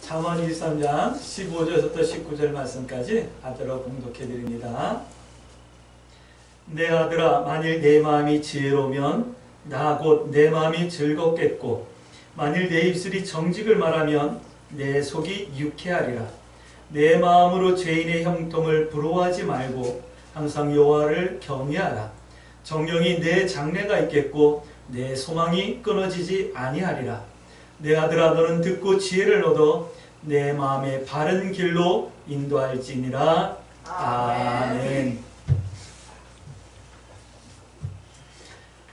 잠언 13장 15절부터 19절 말씀까지 받들어 공독해 드립니다. 내 아들아, 만일 내 마음이 지혜로우면 나 곧 내 마음이 즐겁겠고, 만일 내 입술이 정직을 말하면 내 속이 유쾌하리라. 내 마음으로 죄인의 형통을 부러워하지 말고 항상 여호와를 경외하라. 정령이 내 장래가 있겠고 내 소망이 끊어지지 아니하리라. 내 아들아, 너는 듣고 지혜를 얻어 내 마음의 바른 길로 인도할지니라. 아멘.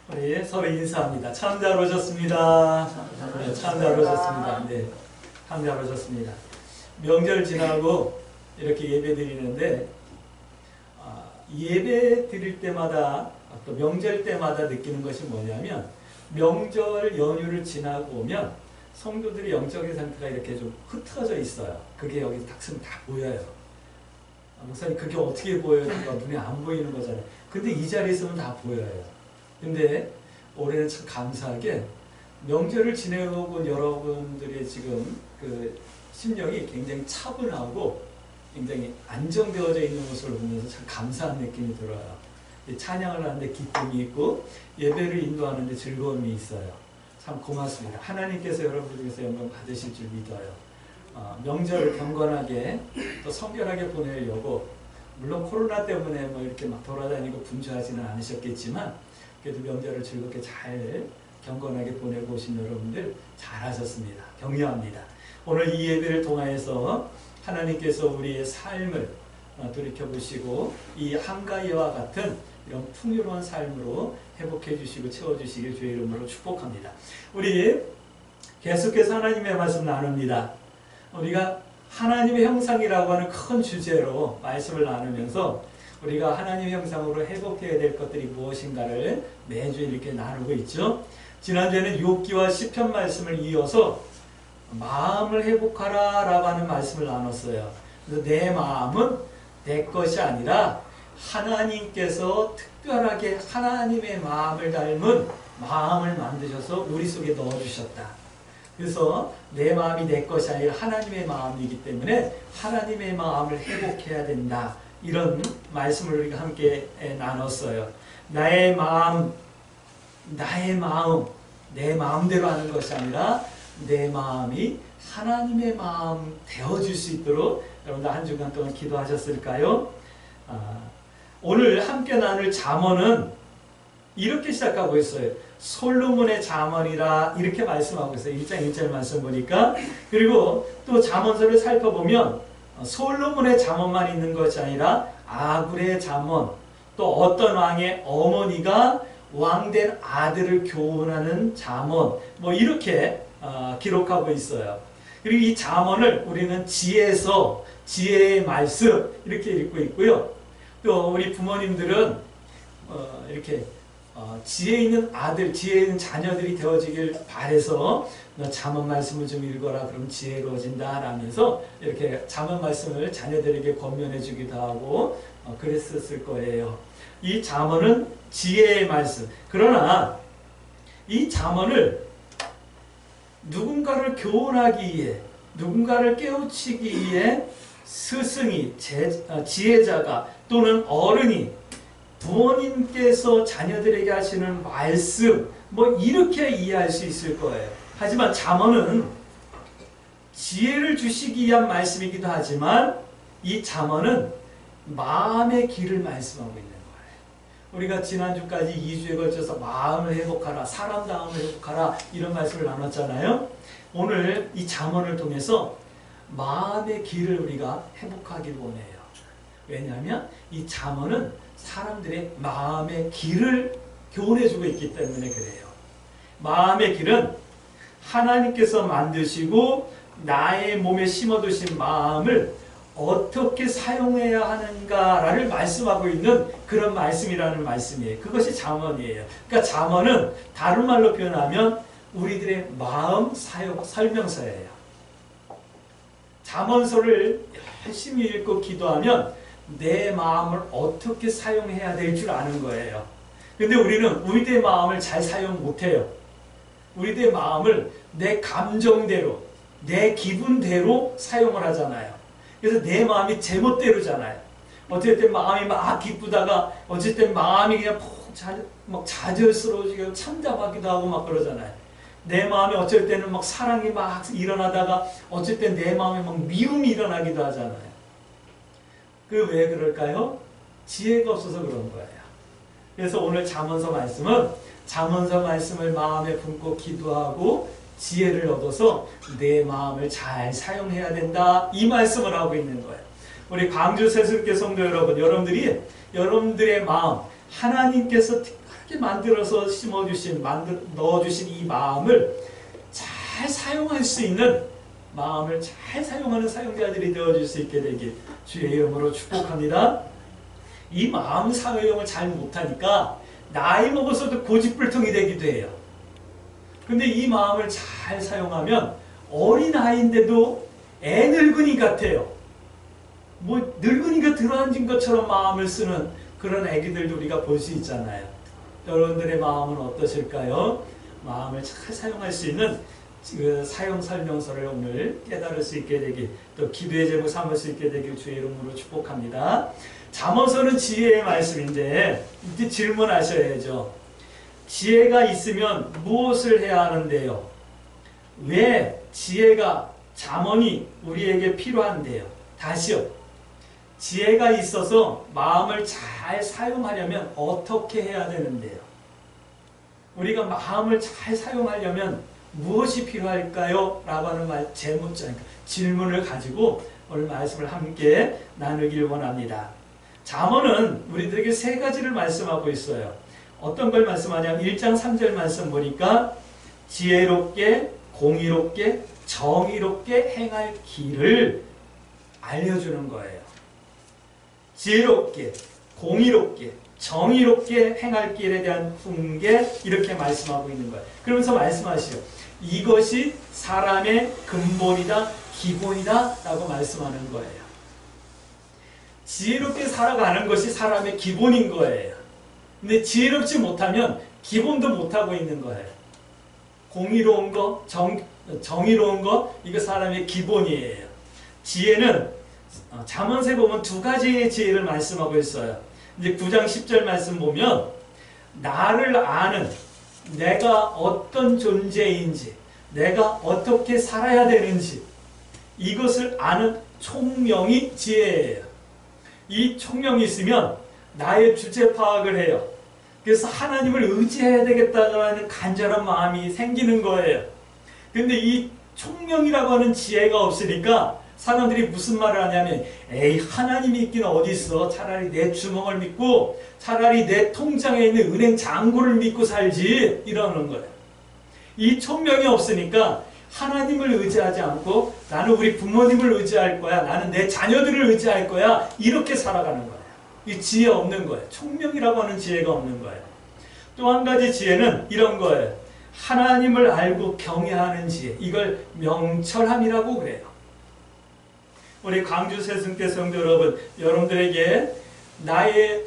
우리 서로 인사합니다. 참 잘 오셨습니다. 네, 참 잘 오셨습니다. 네, 참 잘 오셨습니다. 명절 지나고 이렇게 예배 드리는데, 예배 드릴 때마다 또 명절 때마다 느끼는 것이 뭐냐면, 명절 연휴를 지나고 오면 성도들의 영적인 상태가 이렇게 좀 흩어져 있어요. 그게 여기 딱 쓰면 다 보여요. 목사님, 그게 어떻게 보여요? 눈에 안 보이는 거잖아요. 근데 이 자리에 있으면 다 보여요. 근데 올해는 참 감사하게 명절을 지내고 온 여러분들의 지금 그 심령이 굉장히 차분하고 굉장히 안정되어져 있는 모습을 보면서 참 감사한 느낌이 들어요. 찬양을 하는데 기쁨이 있고 예배를 인도하는데 즐거움이 있어요. 참 고맙습니다. 하나님께서 여러분들에게서 영광 받으실 줄 믿어요. 명절을 경건하게 또 성결하게 보내려고, 물론 코로나 때문에 뭐 이렇게 막 돌아다니고 분주하지는 않으셨겠지만 그래도 명절을 즐겁게 잘 경건하게 보내고 오신 여러분들 잘하셨습니다. 격려합니다. 오늘 이 예배를 통하여서 하나님께서 우리의 삶을 돌이켜보시고 이 한가위와 같은 이런 풍요로운 삶으로 회복해 주시고 채워주시길 주의 이름으로 축복합니다. 우리 계속해서 하나님의 말씀 나눕니다. 우리가 하나님의 형상이라고 하는 큰 주제로 말씀을 나누면서 우리가 하나님의 형상으로 회복해야 될 것들이 무엇인가를 매주 이렇게 나누고 있죠. 지난주에는 욥기와 시편 말씀을 이어서 마음을 회복하라 라고 하는 말씀을 나눴어요. 그래서 내 마음은 내 것이 아니라 하나님께서 특별하게 하나님의 마음을 닮은 마음을 만드셔서 우리 속에 넣어주셨다. 그래서 내 마음이 내 것이 아니라 하나님의 마음이기 때문에 하나님의 마음을 회복해야 된다. 이런 말씀을 우리가 함께 나눴어요. 나의 마음, 내 마음대로 하는 것이 아니라 내 마음이 하나님의 마음 되어줄 수 있도록 여러분들 한 주간 동안 기도하셨을까요? 오늘 함께 나눌 잠언은 이렇게 시작하고 있어요. 솔로몬의 잠언이라 이렇게 말씀하고 있어요. 1장 1절 말씀 보니까. 그리고 또 잠언서를 살펴보면 솔로몬의 잠언만 있는 것이 아니라 아굴의 잠언, 또 어떤 왕의 어머니가 왕된 아들을 교훈하는 잠언, 뭐 이렇게 기록하고 있어요. 그리고 이 잠언을 우리는 지혜서, 지혜의 말씀 이렇게 읽고 있고요. 또 우리 부모님들은 이렇게 지혜 있는 아들, 지혜 있는 자녀들이 되어지길 바래서 너 잠언 말씀을 좀 읽어라, 그럼 지혜로워진다 라면서 이렇게 잠언 말씀을 자녀들에게 권면해 주기도 하고 그랬었을 거예요. 이 잠언은 지혜의 말씀. 그러나 이 잠언을 누군가를 교훈하기 위해, 누군가를 깨우치기 위해 스승이, 지혜자가 또는 어른이, 부모님께서 자녀들에게 하시는 말씀, 뭐 이렇게 이해할 수 있을 거예요. 하지만 잠언은 지혜를 주시기 위한 말씀이기도 하지만 이 잠언은 마음의 길을 말씀하고 있는 거예요. 우리가 지난주까지 2주에 걸쳐서 마음을 회복하라, 사람다움을 회복하라 이런 말씀을 나눴잖아요. 오늘 이 잠언을 통해서 마음의 길을 우리가 회복하길 원해요. 왜냐하면 이 잠언은 사람들의 마음의 길을 교훈해주고 있기 때문에 그래요. 마음의 길은 하나님께서 만드시고 나의 몸에 심어두신 마음을 어떻게 사용해야 하는가를 말씀하고 있는 그런 말씀이라는 말씀이에요. 그것이 잠언이에요. 그러니까 잠언은 다른 말로 표현하면 우리들의 마음 사용 설명서예요. 잠언서를 열심히 읽고 기도하면 내 마음을 어떻게 사용해야 될 줄 아는 거예요. 근데 우리는 우리들의 마음을 잘 사용 못해요. 우리들의 마음을 내 감정대로, 내 기분대로 사용을 하잖아요. 그래서 내 마음이 제멋대로잖아요. 어쩔 땐 마음이 막 기쁘다가 어쩔 땐 마음이 그냥 막 좌절스러워지고 참담하기도 하고 막 그러잖아요. 내 마음에 어쩔 때는 막 사랑이 막 일어나다가 어쩔 땐 내 마음에 막 미움이 일어나기도 하잖아요. 그 왜 그럴까요? 지혜가 없어서 그런 거예요. 그래서 오늘 잠언서 말씀은 잠언서 말씀을 마음에 품고 기도하고 지혜를 얻어서 내 마음을 잘 사용해야 된다, 이 말씀을 하고 있는 거예요. 우리 광주 새순교 성도 여러분, 여러분들의 마음, 하나님께서 특별하게 만들어서 심어주신, 넣어주신 이 마음을 잘 사용할 수 있는, 마음을 잘 사용하는 사용자들이 되어줄 수 있게 되길 주의 이름으로 축복합니다. 이 마음 사용을 잘 못하니까 나이 먹어서도 고집불통이 되기도 해요. 근데 이 마음을 잘 사용하면 어린아이인데도 애 늙은이 같아요. 뭐 늙은이가 들어앉은 것처럼 마음을 쓰는 그런 애기들도 우리가 볼 수 있잖아요. 여러분들의 마음은 어떠실까요? 마음을 잘 사용할 수 있는 그 사용 설명서를 오늘 깨달을 수 있게 되길, 또 기도의 제목 삼을 수 있게 되길 주의 이름으로 축복합니다. 잠언서는 지혜의 말씀인데 이제 질문하셔야죠. 지혜가 있으면 무엇을 해야 하는데요? 왜 지혜가, 잠언이 우리에게 필요한데요? 다시요. 지혜가 있어서 마음을 잘 사용하려면 어떻게 해야 되는데요? 우리가 마음을 잘 사용하려면 무엇이 필요할까요? 라고 하는 질문을 가지고 오늘 말씀을 함께 나누길 원합니다. 잠언은 우리들에게 세 가지를 말씀하고 있어요. 어떤 걸 말씀하냐면 1장 3절 말씀 보니까 지혜롭게, 공의롭게, 정의롭게 행할 길을 알려주는 거예요. 지혜롭게, 공의롭게, 정의롭게 행할 길에 대한 훈계, 이렇게 말씀하고 있는 거예요. 그러면서 말씀하시죠. 이것이 사람의 근본이다, 기본이다 라고 말씀하는 거예요. 지혜롭게 살아가는 것이 사람의 기본인 거예요. 근데 지혜롭지 못하면 기본도 못하고 있는 거예요. 공의로운 거, 정의로운 거, 이거 사람의 기본이에요. 지혜는 잠언서에 보면 두 가지의 지혜를 말씀하고 있어요. 이제 9장 10절 말씀 보면 나를 아는, 내가 어떤 존재인지, 내가 어떻게 살아야 되는지, 이것을 아는 총명이 지혜예요. 이 총명이 있으면 나의 주체 파악을 해요. 그래서 하나님을 의지해야 되겠다는 간절한 마음이 생기는 거예요. 근데 이 총명이라고 하는 지혜가 없으니까 사람들이 무슨 말을 하냐면, 에이, 하나님이 있긴 어디 있어. 차라리 내 주먹을 믿고 차라리 내 통장에 있는 은행 잔고를 믿고 살지, 이러는 거예요. 이 총명이 없으니까 하나님을 의지하지 않고 나는 우리 부모님을 의지할 거야, 나는 내 자녀들을 의지할 거야, 이렇게 살아가는 거예요. 이 지혜 없는 거예요. 총명이라고 하는 지혜가 없는 거예요. 또 한 가지 지혜는 이런 거예요. 하나님을 알고 경외하는 지혜, 이걸 명철함이라고 그래요. 우리 광주 새순교 성도 여러분, 여러분들에게 나의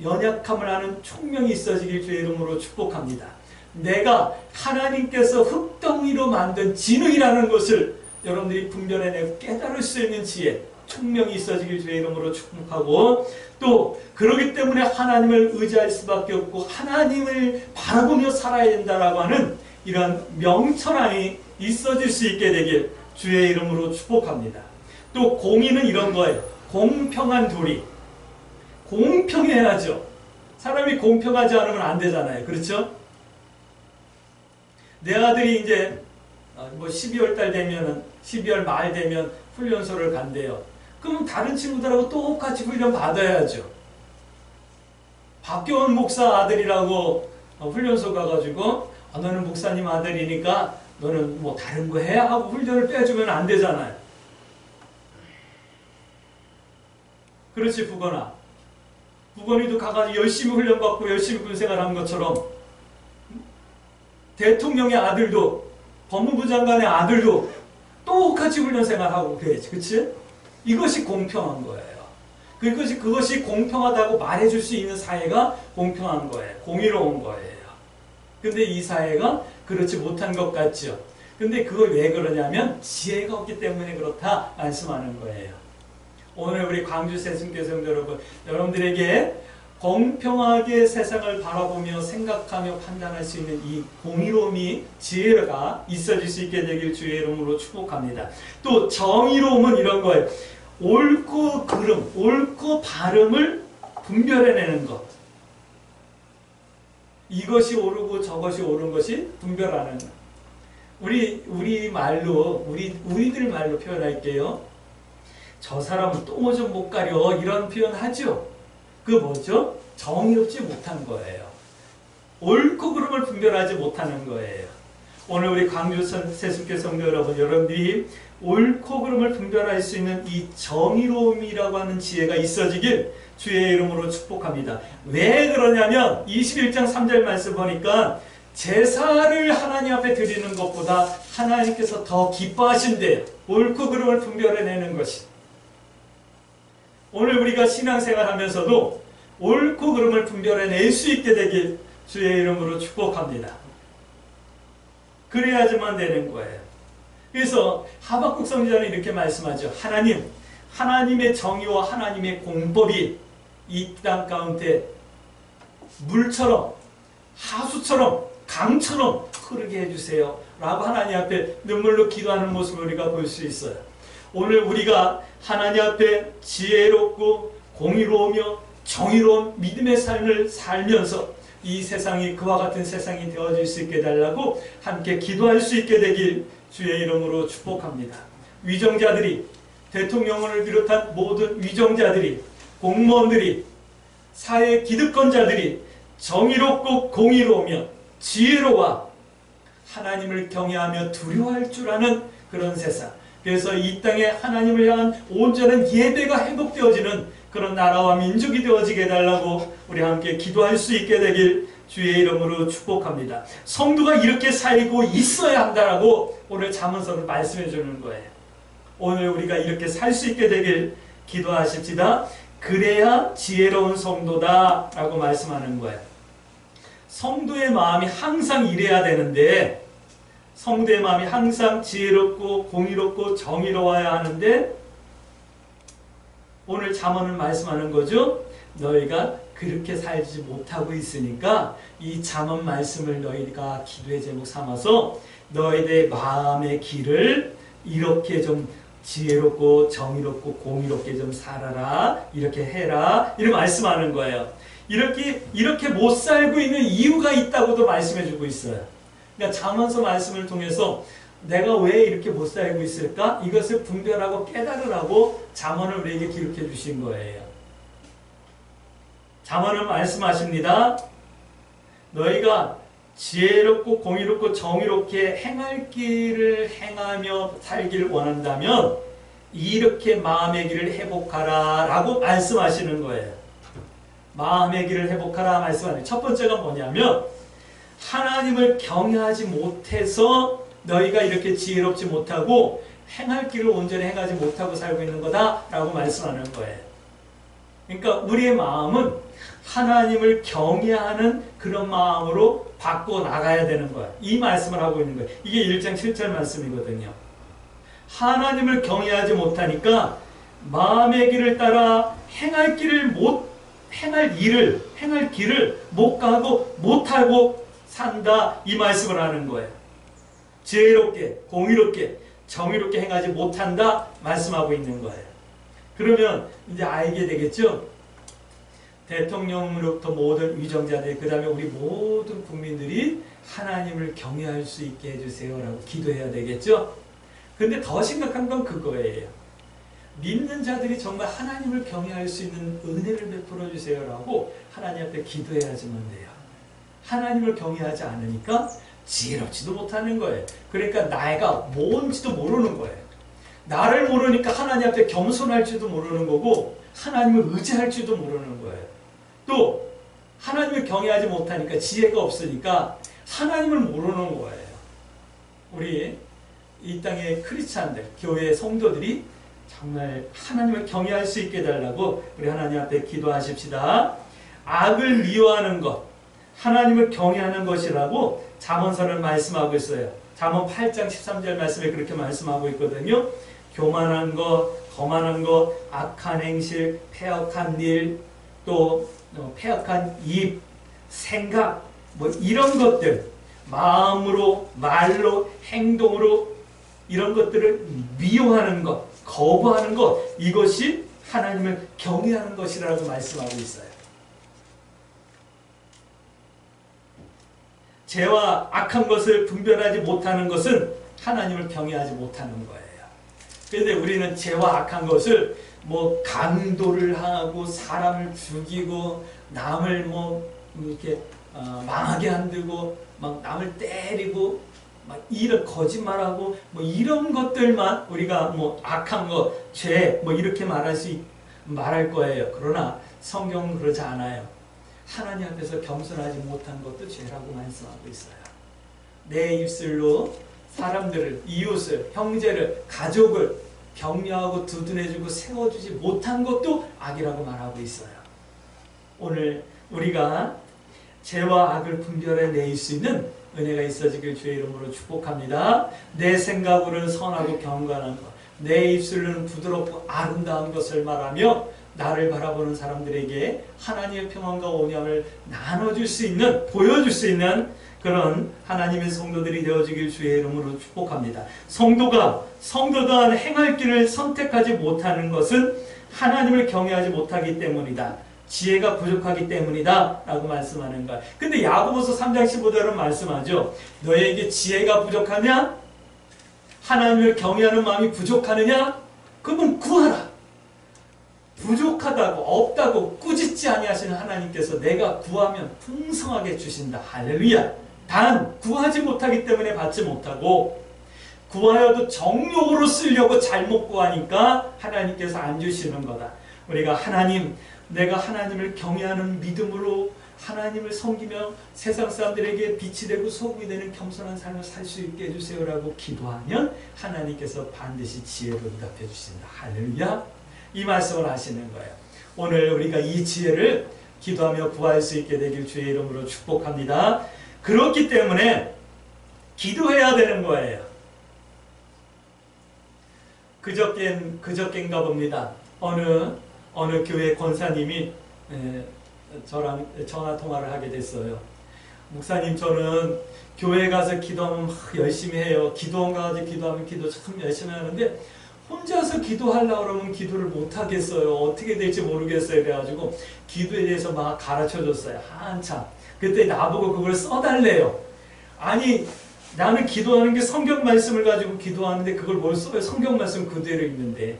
연약함을 아는 총명이 있어지길 주의 이름으로 축복합니다. 내가 하나님께서 흙덩이로 만든 진흙이라는 것을 여러분들이 분별해내고 깨달을 수 있는 지혜, 총명이 있어지길 주의 이름으로 축복하고, 또 그러기 때문에 하나님을 의지할 수밖에 없고 하나님을 바라보며 살아야 된다라고 하는 이런 명철함이 있어질 수 있게 되길 주의 이름으로 축복합니다. 또 공의는 이런 거예요. 공평한 도리. 공평해야죠. 사람이 공평하지 않으면 안 되잖아요. 그렇죠? 내 아들이 이제 12월 달 되면은, 12월 말 되면 훈련소를 간대요. 그럼 다른 친구들하고 똑같이 훈련 받아야죠. 박교원 목사 아들이라고 훈련소 가가지고 너는 목사님 아들이니까 너는 뭐 다른 거 해? 하고 훈련을 빼주면 안 되잖아요. 그렇지, 부건아. 부건이도 가가지고 열심히 훈련받고 열심히 군생활한 것처럼 대통령의 아들도, 법무부 장관의 아들도 똑같이 훈련생활하고 그래야지. 그치? 이것이 공평한 거예요. 그것이 공평하다고 말해줄 수 있는 사회가 공평한 거예요. 공의로운 거예요. 근데 이 사회가 그렇지 못한 것 같죠. 근데 그걸 왜 그러냐면 지혜가 없기 때문에 그렇다 말씀하는 거예요. 오늘 우리 광주 세순교회 성도 여러분, 여러분들에게 공평하게 세상을 바라보며 생각하며 판단할 수 있는 이 공의로움이, 지혜가 있어질 수 있게 되길 주의 이름으로 축복합니다. 또 정의로움은 이런 거예요. 옳고 그름, 옳고 바름을 분별해내는 것. 이것이 옳고 저것이 옳은 것이 분별하는 것. 우리 말로, 우리들 말로 표현할게요. 저 사람은 똥 좀 못 가려, 이런 표현 하죠. 그 뭐죠? 정의롭지 못한 거예요. 옳고 그름을 분별하지 못하는 거예요. 오늘 우리 광주 세순교회 성도 여러분, 여러분들이 옳고 그름을 분별할 수 있는 이 정의로움이라고 하는 지혜가 있어지길 주의 이름으로 축복합니다. 왜 그러냐면 21장 3절 말씀 보니까 제사를 하나님 앞에 드리는 것보다 하나님께서 더 기뻐하신대요. 옳고 그름을 분별해내는 것이. 오늘 우리가 신앙생활 하면서도 옳고 그름을 분별해낼 수 있게 되길 주의 이름으로 축복합니다. 그래야지만 되는 거예요. 그래서 하박국 선지자는 이렇게 말씀하죠. 하나님의 정의와 하나님의 공법이 이 땅 가운데 물처럼, 하수처럼, 강처럼 흐르게 해주세요 라고 하나님 앞에 눈물로 기도하는 모습을 우리가 볼 수 있어요. 오늘 우리가 하나님 앞에 지혜롭고 공의로우며 정의로운 믿음의 삶을 살면서 이 세상이 그와 같은 세상이 되어질 수 있게 해달라고 함께 기도할 수 있게 되길 주의 이름으로 축복합니다. 위정자들이, 대통령을 비롯한 모든 위정자들이, 공무원들이, 사회 기득권자들이 정의롭고 공의로우며 지혜로워 하나님을 경외하며 두려워할 줄 아는 그런 세상. 그래서 이 땅에 하나님을 향한 온전한 예배가 회복되어지는 그런 나라와 민족이 되어지게 해달라고 우리 함께 기도할 수 있게 되길 주의 이름으로 축복합니다. 성도가 이렇게 살고 있어야 한다라고 오늘 잠언서를 말씀해 주는 거예요. 오늘 우리가 이렇게 살 수 있게 되길 기도하십시다. 그래야 지혜로운 성도다 라고 말씀하는 거예요. 성도의 마음이 항상 이래야 되는데, 성도의 마음이 항상 지혜롭고 공의롭고 정의로워야 하는데, 오늘 잠언은 말씀하는 거죠. 너희가 그렇게 살지 못하고 있으니까 이 잠언 말씀을 너희가 기도의 제목 삼아서 너희들의 마음의 길을 이렇게 좀 지혜롭고 정의롭고 공의롭게 좀 살아라, 이렇게 해라, 이렇게 말씀하는 거예요. 이렇게 못 살고 있는 이유가 있다고도 말씀해 주고 있어요. 그러니까 잠언서 말씀을 통해서 내가 왜 이렇게 못 살고 있을까? 이것을 분별하고 깨달으라고 잠언을 우리에게 기록해 주신 거예요. 잠언은 말씀하십니다. 너희가 지혜롭고 공의롭고 정의롭게 행할 길을 행하며 살기를 원한다면 이렇게 마음의 길을 회복하라 라고 말씀하시는 거예요. 마음의 길을 회복하라 말씀하는 첫 번째가 뭐냐면, 하나님을 경외하지 못해서 너희가 이렇게 지혜롭지 못하고 행할 길을 온전히 행하지 못하고 살고 있는 거다 라고 말씀하는 거예요. 그러니까 우리의 마음은 하나님을 경외하는 그런 마음으로 바꿔 나가야 되는 거예요. 이 말씀을 하고 있는 거예요. 이게 1장 7절 말씀이거든요. 하나님을 경외하지 못하니까 마음의 길을 따라 행할 길을 못 가고 못하고 산다, 이 말씀을 하는 거예요. 지혜롭게 공의롭게 정의롭게 행하지 못한다 말씀하고 있는 거예요. 그러면 이제 알게 되겠죠? 대통령으로부터 모든 위정자들, 그 다음에 우리 모든 국민들이 하나님을 경외할 수 있게 해주세요 라고 기도해야 되겠죠? 근데 더 심각한 건 그거예요. 믿는 자들이 정말 하나님을 경외할 수 있는 은혜를 베풀어 주세요 라고 하나님 앞에 기도해야지만 돼요. 하나님을 경외하지 않으니까 지혜롭지도 못하는 거예요. 그러니까 내가 뭔지도 모르는 거예요. 나를 모르니까 하나님 앞에 겸손할지도 모르는 거고 하나님을 의지할지도 모르는 거예요. 또 하나님을 경외하지 못하니까 지혜가 없으니까 하나님을 모르는 거예요. 우리 이 땅의 크리스찬들, 교회 성도들이 정말 하나님을 경외할 수 있게 해달라고 우리 하나님 앞에 기도하십시다. 악을 미워하는 것, 하나님을 경외하는 것이라고 잠언서는 말씀하고 있어요. 잠언 8장 13절 말씀에 그렇게 말씀하고 있거든요. 교만한 것, 거만한 것, 악한 행실, 패역한 일, 또 패역한 입, 생각, 뭐 이런 것들, 마음으로, 말로, 행동으로 이런 것들을 미워하는 것, 거부하는 것, 이것이 하나님을 경외하는 것이라고 말씀하고 있어요. 죄와 악한 것을 분별하지 못하는 것은 하나님을 경외하지 못하는 거예요. 그런데 우리는 죄와 악한 것을 뭐 강도를 하고 사람을 죽이고 남을 뭐 이렇게 망하게 만들고 막 남을 때리고 막 이런 거짓말하고 뭐 이런 것들만 우리가 뭐 악한 것, 죄 뭐 이렇게 말할 거예요. 그러나 성경은 그렇지 않아요. 하나님 앞에서 겸손하지 못한 것도 죄라고 말씀하고 있어요. 내 입술로 사람들을, 이웃을, 형제를, 가족을 격려하고 두둔해주고 세워주지 못한 것도 악이라고 말하고 있어요. 오늘 우리가 죄와 악을 분별해낼 수 있는 은혜가 있어지길 주의 이름으로 축복합니다. 내 생각으로는 선하고 경건한 것, 내 입술로는 부드럽고 아름다운 것을 말하며 나를 바라보는 사람들에게 하나님의 평안과 온유함을 나눠줄 수 있는, 보여줄 수 있는 그런 하나님의 성도들이 되어지길 주의 이름으로 축복합니다. 성도가 행할 길을 선택하지 못하는 것은 하나님을 경외하지 못하기 때문이다. 지혜가 부족하기 때문이다 라고 말씀하는 거야. 근데 야고보서 3장 15절은 말씀하죠. 너에게 지혜가 부족하냐? 하나님을 경외하는 마음이 부족하느냐? 그러면 구하라. 부족하다고 없다고 꾸짖지 아니하시는 하나님께서 내가 구하면 풍성하게 주신다. 할렐루야. 단 구하지 못하기 때문에 받지 못하고 구하여도 정욕으로 쓰려고 잘못 구하니까 하나님께서 안 주시는 거다. 우리가 내가 하나님을 경외하는 믿음으로 하나님을 섬기며 세상 사람들에게 빛이 되고 소금이 되는 겸손한 삶을 살 수 있게 해주세요라고 기도하면 하나님께서 반드시 지혜로 응답해 주신다. 할렐루야. 이 말씀을 하시는 거예요. 오늘 우리가 이 지혜를 기도하며 구할 수 있게 되길 주의 이름으로 축복합니다. 그렇기 때문에 기도해야 되는 거예요. 그저께인가 봅니다. 어느 교회 권사님이 저랑 전화 통화를 하게 됐어요. 목사님, 저는 교회 가서 기도하면 막 열심히 해요. 기도원 가서 기도하면 기도 참 열심히 하는데 혼자서 기도하려고 그러면 기도를 못 하겠어요. 어떻게 될지 모르겠어요. 그래가지고 기도에 대해서 막 가르쳐 줬어요. 한참. 그때 나보고 그걸 써달래요. 아니, 나는 기도하는 게 성경 말씀을 가지고 기도하는데 그걸 뭘 써요? 성경 말씀 그대로 있는데.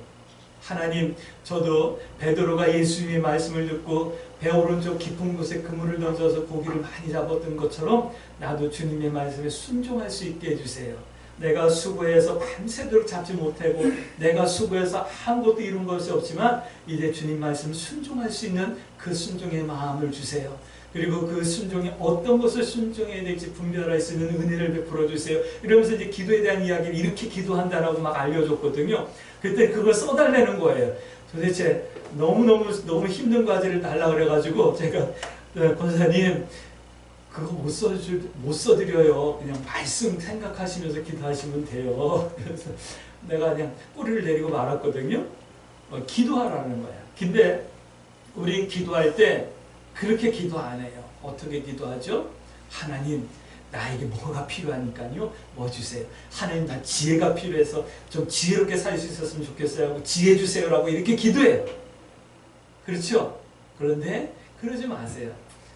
하나님, 저도 베드로가 예수님의 말씀을 듣고 배 오른쪽 깊은 곳에 그물을 던져서 고기를 많이 잡았던 것처럼 나도 주님의 말씀에 순종할 수 있게 해주세요. 내가 수고해서 밤새도록 잡지 못하고 내가 수고해서 아무것도 이룬 것이 없지만 이제 주님 말씀 순종할 수 있는 그 순종의 마음을 주세요. 그리고 그 순종에 어떤 것을 순종해야 될지 분별할 수 있는 은혜를 베풀어 주세요. 이러면서 이제 기도에 대한 이야기를 이렇게 기도한다라고 막 알려줬거든요. 그때 그걸 써달라는 거예요. 도대체 너무 힘든 과제를 달라 그래가지고 제가 권사님 그거 못 써드려요. 그냥 말씀 생각하시면서 기도하시면 돼요. 그래서 내가 그냥 뿌리를 내리고 말았거든요. 기도하라는 거야. 근데 우리 기도할 때 그렇게 기도 안 해요. 어떻게 기도하죠? 하나님, 나에게 뭐가 필요하니까요. 뭐 주세요. 하나님, 나 지혜가 필요해서 좀 지혜롭게 살 수 있었으면 좋겠어요 하고 지혜 주세요라고 이렇게 기도해요. 그렇죠? 그런데 그러지 마세요.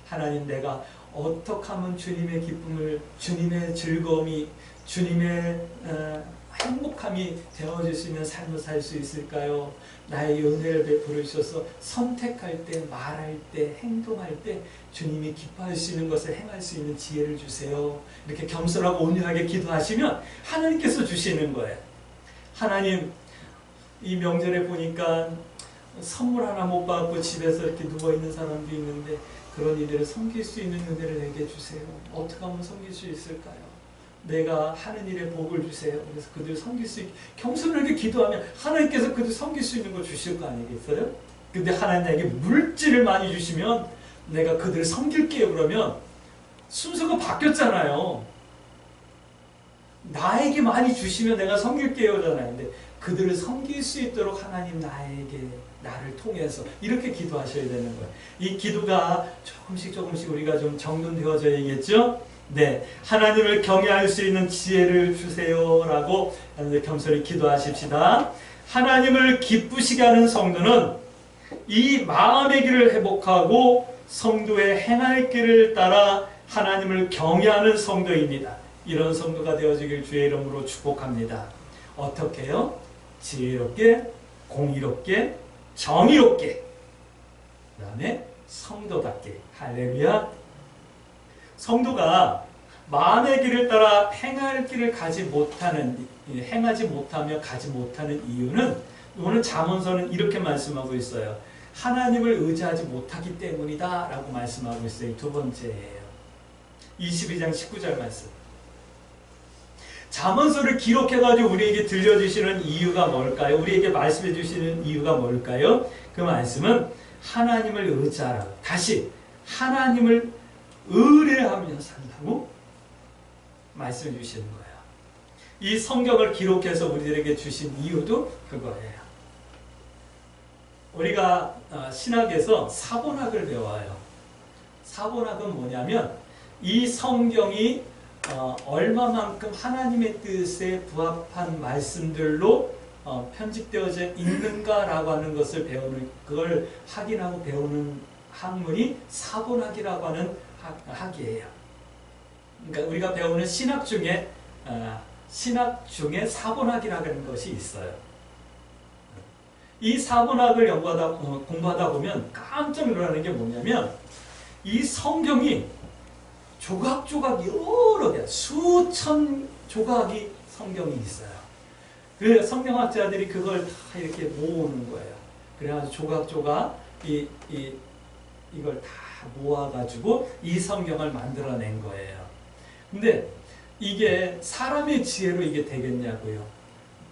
하나님, 내가 어떻게 하면 주님의 기쁨을, 주님의 즐거움이, 주님의 행복함이 되어질 수 있는 삶을 살 수 있을까요? 나의 은혜를 베풀어 주셔서 선택할 때, 말할 때, 행동할 때 주님이 기뻐할 수 있는 것을 행할 수 있는 지혜를 주세요. 이렇게 겸손하고 온유하게 기도하시면 하나님께서 주시는 거예요. 하나님, 이 명절에 보니까 선물 하나 못 받고 집에서 이렇게 누워있는 사람도 있는데 그런 이들을 섬길 수 있는 은혜를 내게 주세요. 어떻게 하면 섬길 수 있을까요? 내가 하는 일에 복을 주세요. 그래서 그들 섬길 수 있게 겸손하게 기도하면 하나님께서 그들 섬길 수 있는 거 주실 거 아니겠어요? 근데 하나님에게 물질을 많이 주시면 내가 그들을 섬길게요. 그러면 순서가 바뀌었잖아요. 나에게 많이 주시면 내가 섬길게요잖아요. 근데 그들을 섬길 수 있도록 하나님 나를 통해서 이렇게 기도하셔야 되는 거예요. 이 기도가 조금씩 우리가 좀 정돈되어져야겠죠? 네, 하나님을 경외할 수 있는 지혜를 주세요라고 겸손히 기도하십시다. 하나님을 기쁘시게 하는 성도는 이 마음의 길을 회복하고 성도의 행할 길을 따라 하나님을 경외하는 성도입니다. 이런 성도가 되어지길 주의 이름으로 축복합니다. 어떻게요? 지혜롭게, 공의롭게, 정의롭게, 그 다음에 성도답게. 할렐루야. 성도가 마음의 길을 따라 행하지 못하며 가지 못하는 이유는, 오늘 잠언서는 이렇게 말씀하고 있어요. 하나님을 의지하지 못하기 때문이다 라고 말씀하고 있어요. 두 번째예요. 22장 19절 말씀. 잠언서를 기록해가지고 우리에게 들려주시는 이유가 뭘까요? 우리에게 말씀해 주시는 이유가 뭘까요? 그 말씀은 하나님을 의지하라. 다시 하나님을 의뢰하며 산다고 말씀해 주시는 거예요. 이 성경을 기록해서 우리들에게 주신 이유도 그거예요. 우리가 신학에서 사본학을 배워요. 사본학은 뭐냐면 이 성경이 얼마만큼 하나님의 뜻에 부합한 말씀들로 편집되어져 있는가라고 하는 것을 그걸 확인하고 배우는 학문이 사본학이라고 하는 학이에요. 그러니까 우리가 배우는 신학 중에 사본학이라는 것이 있어요. 이 사본학을 공부하다 보면 깜짝 놀라는 게 뭐냐면, 이 성경이 조각조각 여러 개, 수천 조각이 성경이 있어요. 그 성경학자들이 그걸 다 이렇게 모으는 거예요. 그래가지고 조각조각 이걸 다 모아가지고 이 성경을 만들어낸 거예요. 근데 이게 사람의 지혜로 이게 되겠냐고요.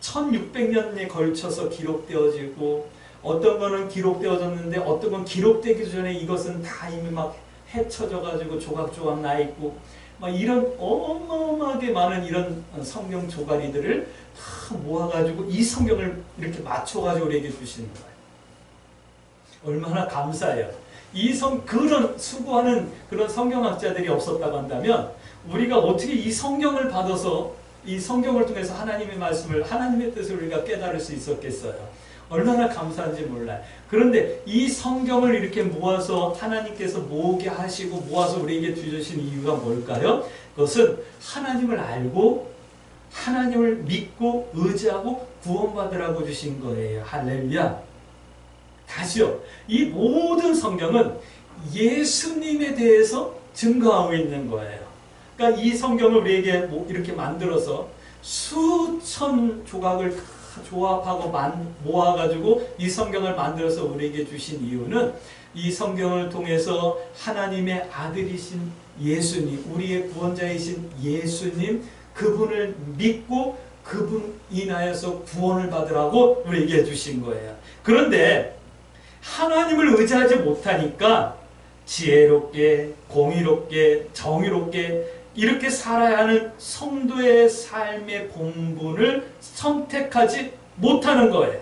1600년에 걸쳐서 기록되어지고, 어떤 거는 기록되어졌는데 어떤 건 기록되기 전에 이것은 다 이미 막 헤쳐져가지고 조각조각 나 있고, 막 이런 어마어마하게 많은 이런 성경 조가리들을 다 모아가지고 이 성경을 이렇게 맞춰가지고 우리에게 주시는 거예요. 얼마나 감사해요. 그런 수고하는 그런 성경학자들이 없었다고 한다면, 우리가 어떻게 이 성경을 받아서 이 성경을 통해서 하나님의 말씀을, 하나님의 뜻을 우리가 깨달을 수 있었겠어요. 얼마나 감사한지 몰라요. 그런데 이 성경을 이렇게 모아서 하나님께서 모으게 하시고 모아서 우리에게 주신 이유가 뭘까요? 그것은 하나님을 알고 하나님을 믿고 의지하고 구원받으라고 주신 거예요. 할렐루야. 다시요. 이 모든 성경은 예수님에 대해서 증거하고 있는 거예요. 그러니까 이 성경을 우리에게 이렇게 만들어서 수천 조각을 다 조합하고 모아가지고 이 성경을 만들어서 우리에게 주신 이유는, 이 성경을 통해서 하나님의 아들이신 예수님, 우리의 구원자이신 예수님, 그분을 믿고 그분 인하여서 구원을 받으라고 우리에게 주신 거예요. 그런데 하나님을 의지하지 못하니까 지혜롭게, 공의롭게, 정의롭게 이렇게 살아야 하는 성도의 삶의 본분을 선택하지 못하는 거예요.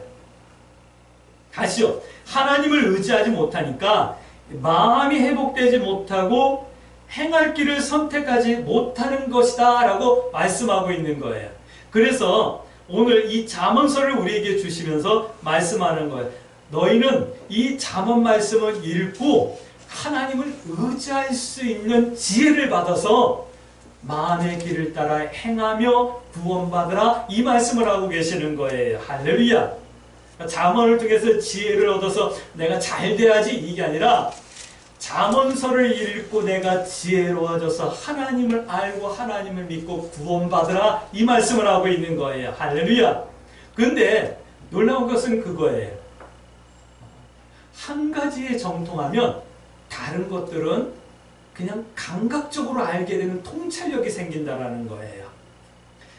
다시요. 하나님을 의지하지 못하니까 마음이 회복되지 못하고 행할 길을 선택하지 못하는 것이다 라고 말씀하고 있는 거예요. 그래서 오늘 이 잠언서를 우리에게 주시면서 말씀하는 거예요. 너희는 이 잠언 말씀을 읽고 하나님을 의지할 수 있는 지혜를 받아서 마음의 길을 따라 행하며 구원받으라, 이 말씀을 하고 계시는 거예요. 할렐루야. 잠언을 통해서 지혜를 얻어서 내가 잘 돼야지, 이게 아니라 잠언서를 읽고 내가 지혜로워져서 하나님을 알고 하나님을 믿고 구원받으라, 이 말씀을 하고 있는 거예요. 할렐루야. 근데 놀라운 것은 그거예요. 한 가지에 정통하면 다른 것들은 그냥 감각적으로 알게 되는 통찰력이 생긴다라는 거예요.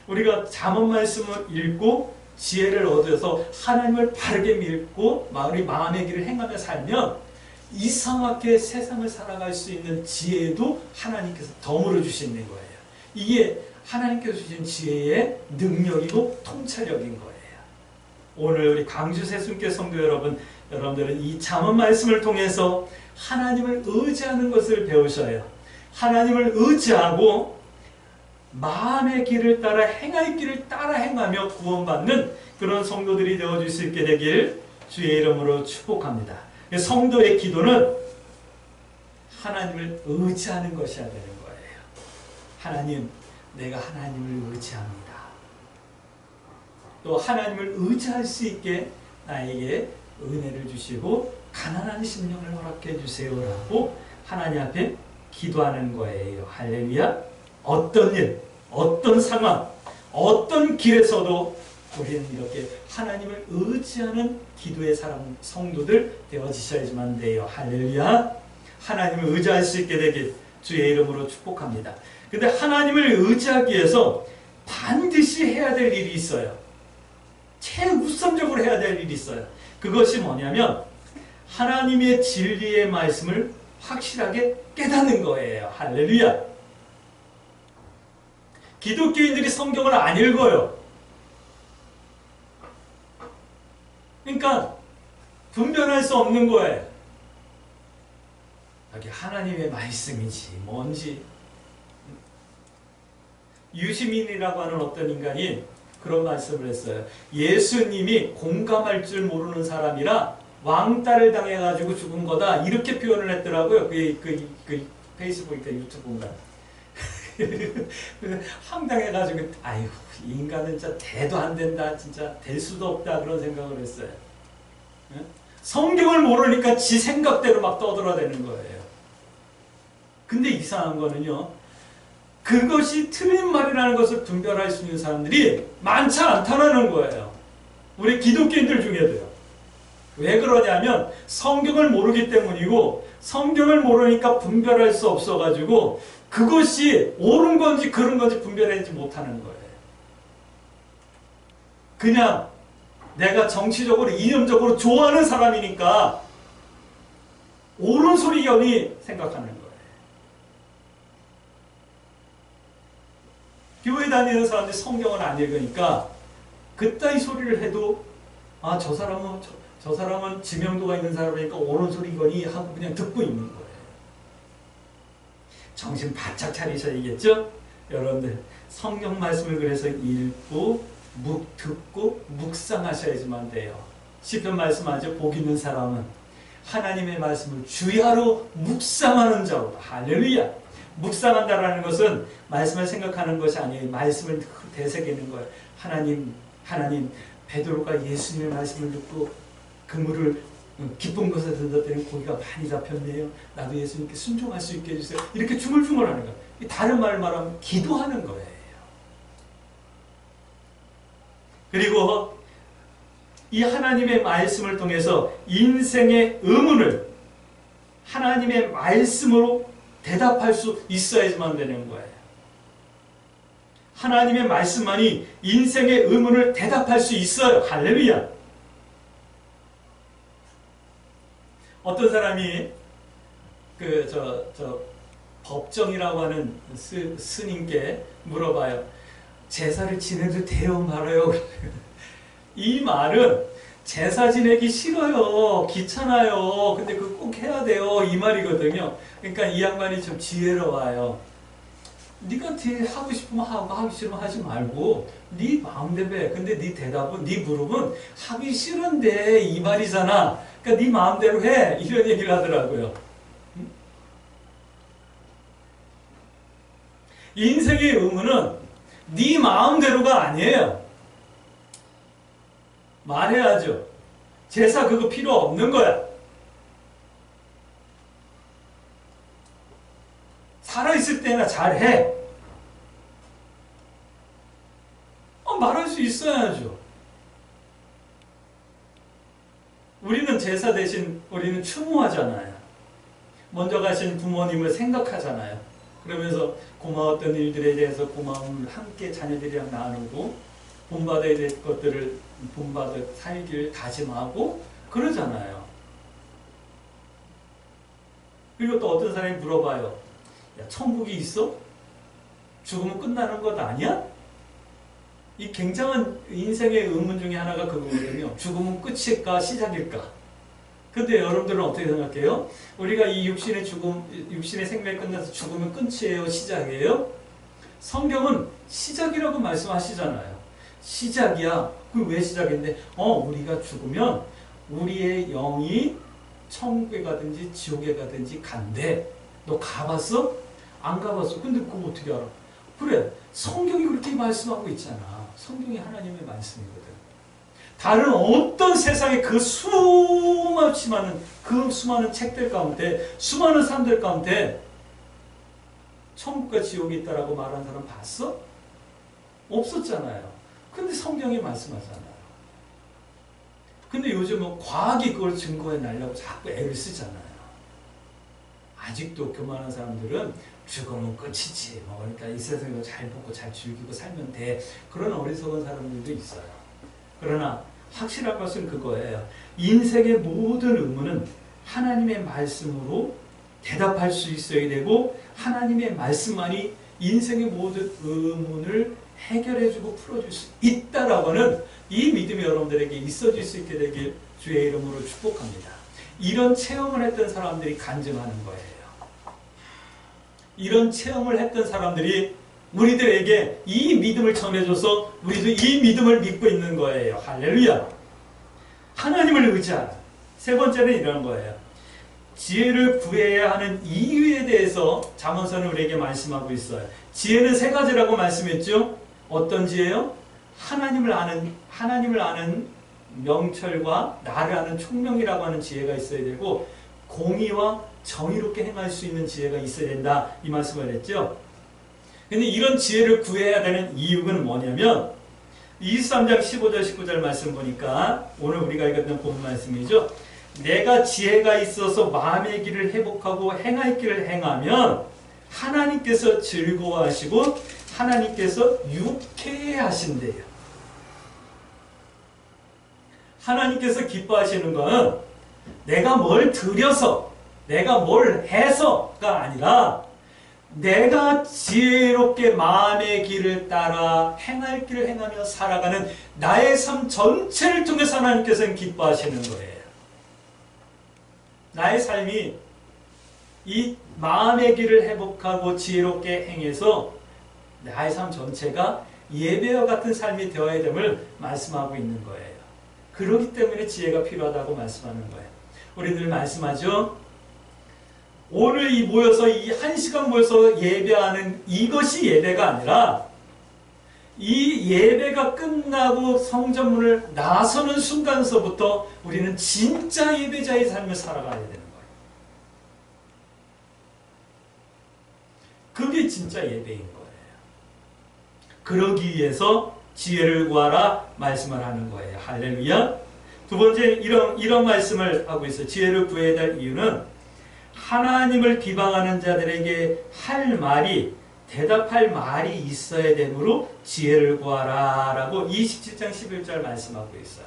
우리가 잠언 말씀을 읽고 지혜를 얻어서 하나님을 바르게 믿고 우리 마음의 길을 행하며 살면 이상하게 세상을 살아갈 수 있는 지혜도 하나님께서 덤으로 주시는 거예요. 이게 하나님께서 주신 지혜의 능력이고 통찰력인 거예요. 오늘 우리 광주 새순교 성도 여러분들은 이 잠언 말씀을 통해서 하나님을 의지하는 것을 배우셔요. 하나님을 의지하고 마음의 길을 따라 행할 길을 따라 행하며 구원받는 그런 성도들이 되어줄 수 있게 되길 주의 이름으로 축복합니다. 성도의 기도는 하나님을 의지하는 것이어야 되는 거예요. 하나님, 내가 하나님을 의지합니다. 또 하나님을 의지할 수 있게 나에게 은혜를 주시고 가난한 심령을 허락해 주세요라고 하나님 앞에 기도하는 거예요. 할렐루야. 어떤 일, 어떤 상황, 어떤 길에서도 우리는 이렇게 하나님을 의지하는 기도의 사람, 성도들 되어지셔야지만 돼요. 할렐루야. 하나님을 의지할 수 있게 되길 주의 이름으로 축복합니다. 근데 하나님을 의지하기 위해서 반드시 해야 될 일이 있어요. 최우선적으로 해야 될 일이 있어요. 그것이 뭐냐면 하나님의 진리의 말씀을 확실하게 깨닫는 거예요. 할렐루야. 기독교인들이 성경을 안 읽어요. 그러니까 분별할 수 없는 거예요. 이게 하나님의 말씀인지 뭔지. 유시민이라고 하는 어떤 인간이 그런 말씀을 했어요. 예수님이 공감할 줄 모르는 사람이라 왕따를 당해가지고 죽은 거다. 이렇게 표현을 했더라고요. 그 페이스북이니까 유튜브인가. 황당해가지고 아이고 인간은 진짜 대도 안 된다. 진짜 될 수도 없다. 그런 생각을 했어요. 성경을 모르니까 지 생각대로 막 떠들어대는 거예요. 근데 이상한 거는요. 그것이 틀린 말이라는 것을 분별할 수 있는 사람들이 많지 않다는 거예요. 우리 기독교인들 중에도요. 왜 그러냐면 성경을 모르기 때문이고 성경을 모르니까 분별할 수 없어가지고 그것이 옳은 건지 그른 건지 분별하지 못하는 거예요. 그냥 내가 정치적으로 이념적으로 좋아하는 사람이니까 옳은 소리견이 생각하는 거예요. 교회 다니는 사람들이 성경을 안 읽으니까 그따위 소리를 해도 아, 저 사람은 지명도가 있는 사람이니까 옳은 소리거니 하고 그냥 듣고 있는 거예요. 정신 바짝 차리셔야겠죠? 여러분들 성경 말씀을 그래서 읽고 듣고 묵상하셔야지만 돼요. 시편 말씀하죠. 복 있는 사람은 하나님의 말씀을 주야로 묵상하는 자로다. 할렐루야. 묵상한다라는 것은 말씀을 생각하는 것이 아니에요. 말씀을 되새기는 거예요. 하나님, 베드로가 예수님의 말씀을 듣고 그물을 기쁜 것에 던졌더니 고기가 많이 잡혔네요. 나도 예수님께 순종할 수 있게 해주세요. 이렇게 중얼중얼하는 거예요. 다른 말을 말하면 기도하는 거예요. 그리고 이 하나님의 말씀을 통해서 인생의 의문을 하나님의 말씀으로 대답할 수 있어야지만 되는 거예요. 하나님의 말씀만이 인생의 의문을 대답할 수 있어요. 할렐루야. 어떤 사람이 법정이라고 하는 스님께 물어봐요. 제사를 지내도 돼요 말아요. 이 말은 제사 지내기 싫어요. 귀찮아요. 근데 그거 꼭 해야 돼요. 이 말이거든요. 그러니까 이 양반이 좀 지혜로워요. 네가 하고 싶으면 하고 하기 싫으면 하지 말고 네 마음대로 해. 근데 네 대답은 네 물음은 하기 싫은데 이 말이잖아. 그러니까 네 마음대로 해. 이런 얘기를 하더라고요. 인생의 의무는 네 마음대로가 아니에요. 말해야죠. 제사 그거 필요 없는 거야. 살아있을 때나 잘해. 말할 수 있어야죠. 우리는 제사 대신 우리는 추모하잖아요. 먼저 가신 부모님을 생각하잖아요. 그러면서 고마웠던 일들에 대해서 고마움을 함께 자녀들이랑 나누고 본받아야 될 것들을 본받아 살기를 다짐하고 그러잖아요. 그리고 또 어떤 사람이 물어봐요. 야, 천국이 있어? 죽으면 끝나는 것 아니야? 이 굉장한 인생의 의문 중에 하나가 그거거든요. 죽음은 끝일까 시작일까? 근데 여러분들은 어떻게 생각해요? 우리가 이 육신의 죽음, 육신의 생명이 끝나서 죽으면 끝이에요? 시작이에요? 성경은 시작이라고 말씀하시잖아요. 시작이야. 그럼 왜 시작인데? 우리가 죽으면 우리의 영이 천국에 가든지 지옥에 가든지 간대. 너 가봤어? 안 가봤어. 근데 그거 어떻게 알아? 그래. 성경이 그렇게 말씀하고 있잖아. 성경이 하나님의 말씀이거든. 다른 어떤 세상의 그 수많은 책들 가운데, 수많은 사람들 가운데 천국과 지옥이 있다라고 말하는 사람 봤어? 없었잖아요. 근데 성경이 말씀하잖아요. 근데 요즘은 과학이 그걸 증거해 내려고 자꾸 애를 쓰잖아요. 아직도 교만한 사람들은 죽으면 끝이지. 그러니까 이 세상에서 잘 먹고 잘 즐기고 살면 돼. 그런 어리석은 사람들도 있어요. 그러나 확실한 것은 그거예요. 인생의 모든 의문은 하나님의 말씀으로 대답할 수 있어야 되고 하나님의 말씀만이 인생의 모든 의문을 해결해주고 풀어줄 수 있다라고 하는 이 믿음이 여러분들에게 있어질 수 있게 되길 주의 이름으로 축복합니다. 이런 체험을 했던 사람들이 간증하는 거예요. 이런 체험을 했던 사람들이 우리들에게 이 믿음을 전해줘서 우리도 이 믿음을 믿고 있는 거예요. 할렐루야. 하나님을 의지하라. 세 번째는 이런 거예요. 지혜를 구해야 하는 이유에 대해서 잠언서는 우리에게 말씀하고 있어요. 지혜는 세 가지라고 말씀했죠. 어떤 지혜요? 하나님을 아는 명철과 나를 아는 총명이라고 하는 지혜가 있어야 되고 공의와 정의롭게 행할 수 있는 지혜가 있어야 된다. 이 말씀을 했죠. 근데 이런 지혜를 구해야 되는 이유는 뭐냐면 23장 15절 19절 말씀 보니까 오늘 우리가 읽었던 본 말씀이죠. 내가 지혜가 있어서 마음의 길을 회복하고 행할 길을 행하면 하나님께서 즐거워하시고 하나님께서 유쾌하신대요. 하나님께서 기뻐하시는 건 내가 뭘 드려서 내가 뭘 해서가 아니라 내가 지혜롭게 마음의 길을 따라 행할 길을 행하며 살아가는 나의 삶 전체를 통해서 하나님께서는 기뻐하시는 거예요. 나의 삶이 이 마음의 길을 회복하고 지혜롭게 행해서 나의 삶 전체가 예배와 같은 삶이 되어야 됨을 말씀하고 있는 거예요. 그렇기 때문에 지혜가 필요하다고 말씀하는 거예요. 우리들 말씀하죠. 오늘 이 모여서 이 1시간 모여서 예배하는 이것이 예배가 아니라 이 예배가 끝나고 성전문을 나서는 순간서부터 우리는 진짜 예배자의 삶을 살아가야 되는 거예요. 그게 진짜 예배인 거예요. 그러기 위해서 지혜를 구하라 말씀을 하는 거예요. 할렐루야. 두 번째 이런 말씀을 하고 있어요. 지혜를 구해야 될 이유는 하나님을 비방하는 자들에게 할 말이 대답할 말이 있어야 되므로 지혜를 구하라 라고 27장 11절 말씀하고 있어요.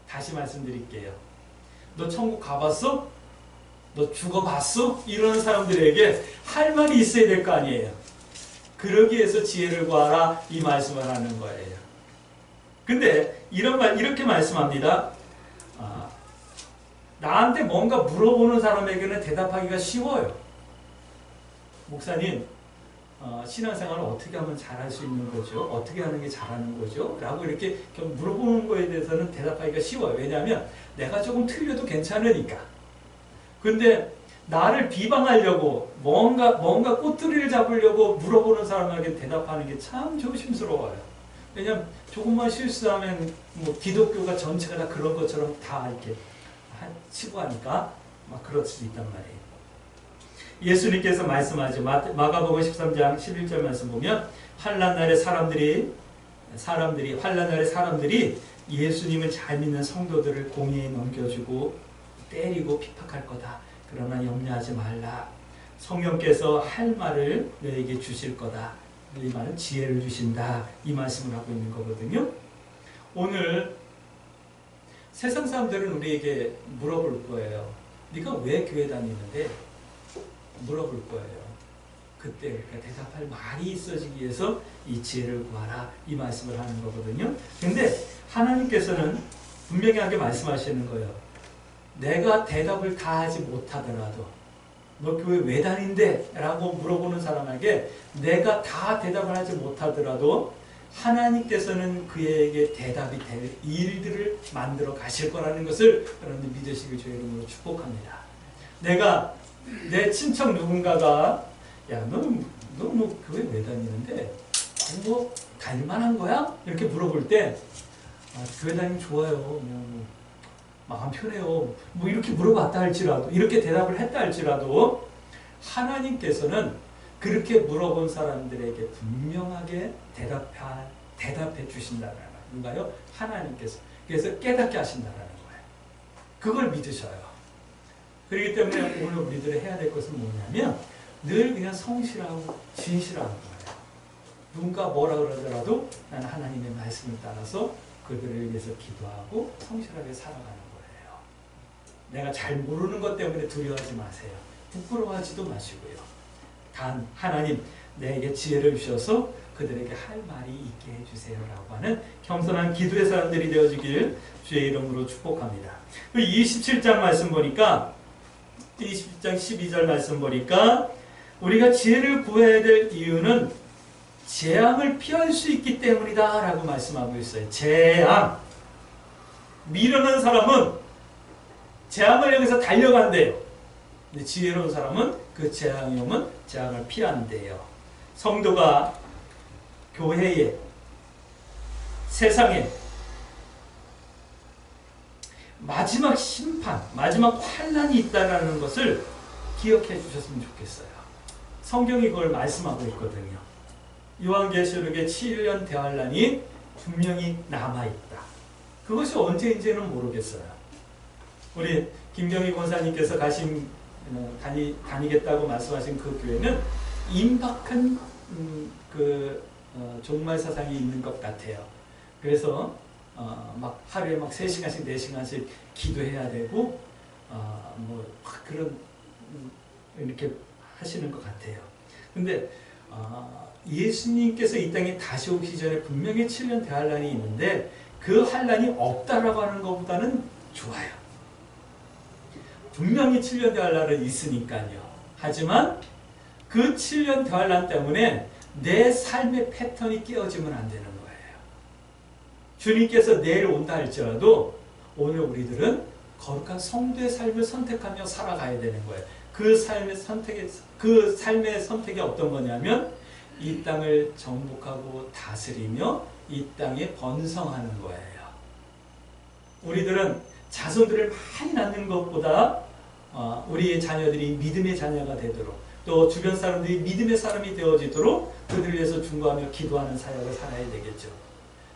다시 말씀드릴게요. 너 천국 가봤어? 너 죽어봤어? 이런 사람들에게 할 말이 있어야 될 거 아니에요. 그러기 위해서 지혜를 구하라 이 말씀을 하는 거예요. 근데 이렇게 말씀합니다. 나한테 뭔가 물어보는 사람에게는 대답하기가 쉬워요. 목사님, 신앙생활을 어떻게 하면 잘할 수 있는 거죠? 어떻게 하는 게 잘하는 거죠? 라고 이렇게 물어보는 거에 대해서는 대답하기가 쉬워요. 왜냐하면 내가 조금 틀려도 괜찮으니까. 근데 나를 비방하려고 뭔가 꼬투리를 잡으려고 물어보는 사람에게 대답하는 게 참 조심스러워요. 왜냐하면 조금만 실수하면 뭐 기독교가 전체가 다 그런 것처럼 다 이렇게 치고 하니까 막 그럴 수 있단 말이에요. 예수님께서 말씀하죠. 마가복음 13장 11절 말씀 보면 환난날에 사람들이 예수님을 잘 믿는 성도들을 공의에 넘겨주고 때리고 핍박할 거다. 그러나 염려하지 말라. 성령께서 할 말을 너에게 주실 거다. 이 말은 지혜를 주신다. 이 말씀을 하고 있는 거거든요. 오늘 세상 사람들은 우리에게 물어볼 거예요. 네가 왜 교회 다니는데? 물어볼 거예요. 그때 우리가 대답할 말이 있어지기 위해서 이 지혜를 구하라 이 말씀을 하는 거거든요. 근데 하나님께서는 분명하게 말씀하시는 거예요. 내가 대답을 다 하지 못하더라도 너 교회 왜 다닌대? 라고 물어보는 사람에게 내가 다 대답을 하지 못하더라도 하나님께서는 그에게 대답이 될 일들을 만들어 가실 거라는 것을 여러분들 믿으시길 주의 이름으로 축복합니다. 내가 내 친척 누군가가 야, 너 교회 왜 다니는데? 뭐 다닐 만한 거야? 이렇게 물어볼 때 교회 다니면 좋아요. 그냥 마음 편해요. 뭐 이렇게 물어봤다 할지라도 이렇게 대답을 했다 할지라도 하나님께서는 그렇게 물어본 사람들에게 분명하게 대답해 주신다는 건가요? 하나님께서. 그래서 깨닫게 하신다는 거예요. 그걸 믿으셔요. 그렇기 때문에 오늘 우리들이 해야 될 것은 뭐냐면 늘 그냥 성실하고 진실한 거예요. 누군가 뭐라 그러더라도 나는 하나님의 말씀을 따라서 그들을 위해서 기도하고 성실하게 살아가는 거예요. 내가 잘 모르는 것 때문에 두려워하지 마세요. 부끄러워하지도 마시고요. 단 하나님 내게 지혜를 주셔서 그들에게 할 말이 있게 해주세요 라고 하는 겸손한 기도의 사람들이 되어주길 주의 이름으로 축복합니다. 27장 말씀 보니까 27장 12절 말씀 보니까 우리가 지혜를 구해야 될 이유는 재앙을 피할 수 있기 때문이다 라고 말씀하고 있어요. 재앙. 미련한 사람은 재앙을 향해서 달려간대요. 근데 지혜로운 사람은 그 재앙이 오면 재앙을 피한대요. 성도가 교회에, 세상에 마지막 심판, 마지막 환난이 있다는 것을 기억해 주셨으면 좋겠어요. 성경이 그걸 말씀하고 있거든요. 요한계시록의 7년 대환란이 분명히 남아있다. 그것이 언제인지는 모르겠어요. 우리 김경희 권사님께서 다니겠다고 말씀하신 그 교회는 임박한 종말 사상이 있는 것 같아요. 그래서 막 하루에 막 3시간씩 4시간씩 기도해야 되고 그런 이렇게 하시는 것 같아요. 근데 예수님께서 이 땅에 다시 오기 전에 분명히 7년 대환란이 있는데 그 환란이 없다라고 하는 것보다는 좋아요. 분명히 7년 대환란은 있으니까요. 하지만 그 7년 대환란 때문에 내 삶의 패턴이 깨어지면 안 되는 거예요. 주님께서 내일 온다 할지라도 오늘 우리들은 거룩한 성도의 삶을 선택하며 살아가야 되는 거예요. 그 삶의 선택이 어떤 거냐면 이 땅을 정복하고 다스리며 이 땅에 번성하는 거예요. 우리들은 자손들을 많이 낳는 것보다 우리의 자녀들이 믿음의 자녀가 되도록 또 주변 사람들이 믿음의 사람이 되어지도록 그들을 위해서 중보하며 기도하는 사역을 살아야 되겠죠.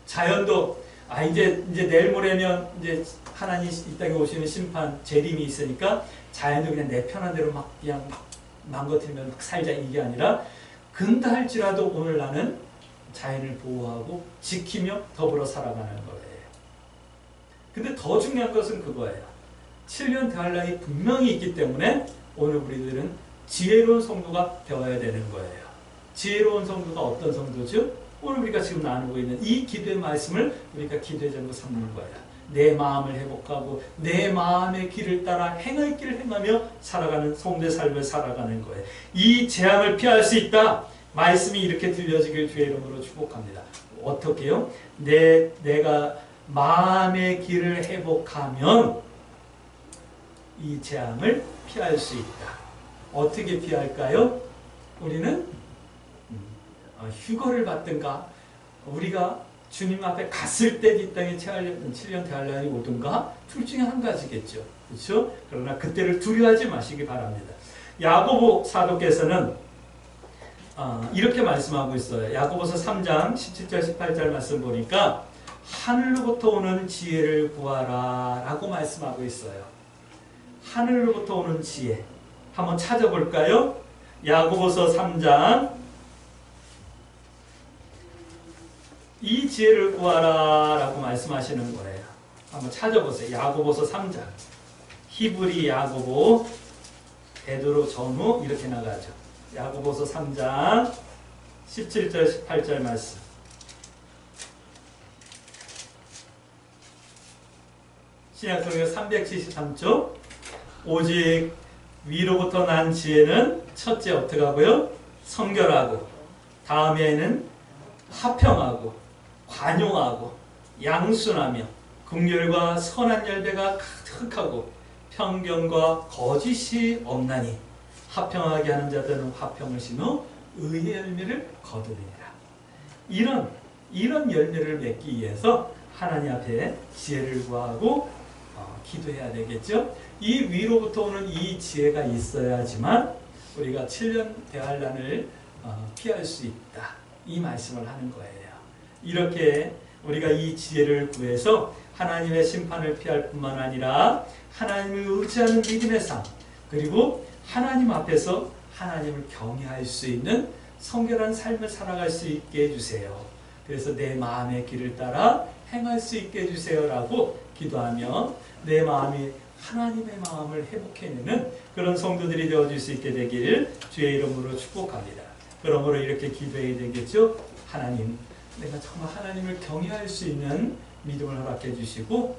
자연도 이제 내일 모레면 이제 하나님 이 땅에 오시는 심판 재림이 있으니까 자연도 그냥 내 편한 대로 그냥 망가뜨리면 살자 이게 아니라 근다 할지라도 오늘 나는 자연을 보호하고 지키며 더불어 살아가는 거예요. 근데 더 중요한 것은 그거예요. 7년 대환란이 분명히 있기 때문에 오늘 우리들은 지혜로운 성도가 되어야 되는 거예요. 지혜로운 성도가 어떤 성도죠? 오늘 우리가 지금 나누고 있는 이 기도의 말씀을 우리가 기도의 장으로 삼는 거예요. 내 마음을 회복하고 내 마음의 길을 따라 행할 길을 행하며 살아가는 성도의 삶을 살아가는 거예요. 이 재앙을 피할 수 있다. 말씀이 이렇게 들려지길 주의 이름으로 축복합니다. 어떻게요? 내가 마음의 길을 회복하면 이 재앙을 피할 수 있다. 어떻게 피할까요? 우리는 휴거를 받든가 우리가 주님 앞에 갔을 때 이 땅에 7년 대환란이 오든가 둘 중에 한 가지겠죠. 그렇죠? 그러나 그때를 두려워하지 마시기 바랍니다. 야고보 사도께서는 이렇게 말씀하고 있어요. 야고보서 3장 17절 18절 말씀 보니까 하늘로부터 오는 지혜를 구하라 라고 말씀하고 있어요. 하늘로부터 오는 지혜 한번 찾아볼까요? 야고보서 3장 이 지혜를 구하라 라고 말씀하시는 거예요. 한번 찾아보세요. 야고보서 3장 히브리 야고보 베드로 전후 이렇게 나가죠. 야고보서 3장 17절 18절 말씀. 신약성경 373쪽. 오직 위로부터 난 지혜는 첫째 어떻게 하고요? 성결하고, 다음에는 화평하고, 관용하고, 양순하며, 긍휼과 선한 열매가 가득하고, 편견과 거짓이 없나니, 화평하게 하는 자들은 화평을 심어 의의 열매를 거두리라. 이런 열매를 맺기 위해서 하나님 앞에 지혜를 구하고 기도해야 되겠죠. 이 위로부터 오는 이 지혜가 있어야지만 우리가 7년 대환란을 피할 수 있다. 이 말씀을 하는 거예요. 이렇게 우리가 이 지혜를 구해서 하나님의 심판을 피할 뿐만 아니라 하나님을 의지하는 믿음의 삶, 그리고 하나님 앞에서 하나님을 경외할 수 있는 성결한 삶을 살아갈 수 있게 해주세요. 그래서 내 마음의 길을 따라 행할 수 있게 해주세요라고 기도하며 내 마음이 하나님의 마음을 회복해내는 그런 성도들이 되어줄 수 있게 되길 주의 이름으로 축복합니다. 그러므로 이렇게 기도해야 되겠죠. 하나님, 내가 정말 하나님을 경외할 수 있는 믿음을 허락해 주시고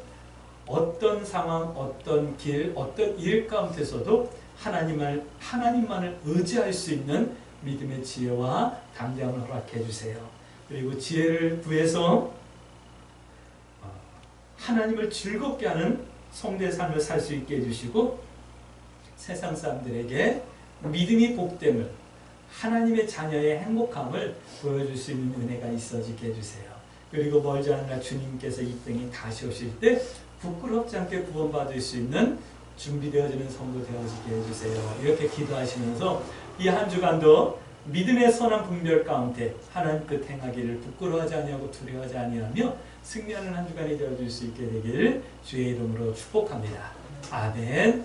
어떤 상황, 어떤 길, 어떤 일 가운데서도 하나님만을 의지할 수 있는 믿음의 지혜와 담대함을 허락해 주세요. 그리고 지혜를 구해서 하나님을 즐겁게 하는 성도의 삶을 살 수 있게 해주시고 세상 사람들에게 믿음이 복됨을, 하나님의 자녀의 행복함을 보여줄 수 있는 은혜가 있어지게 해주세요. 그리고 멀지 않은 날 주님께서 이 땅에 다시 오실 때 부끄럽지 않게 구원받을 수 있는 준비되어지는 성도 되어지게 해주세요. 이렇게 기도하시면서 이 한 주간도 믿음의 선한 분별 가운데 하나님 뜻 행하기를 부끄러워하지 아니하고 두려워하지 아니하며 승리하는 한 주간이 되어줄 수 있게 되기를 주의 이름으로 축복합니다. 아멘.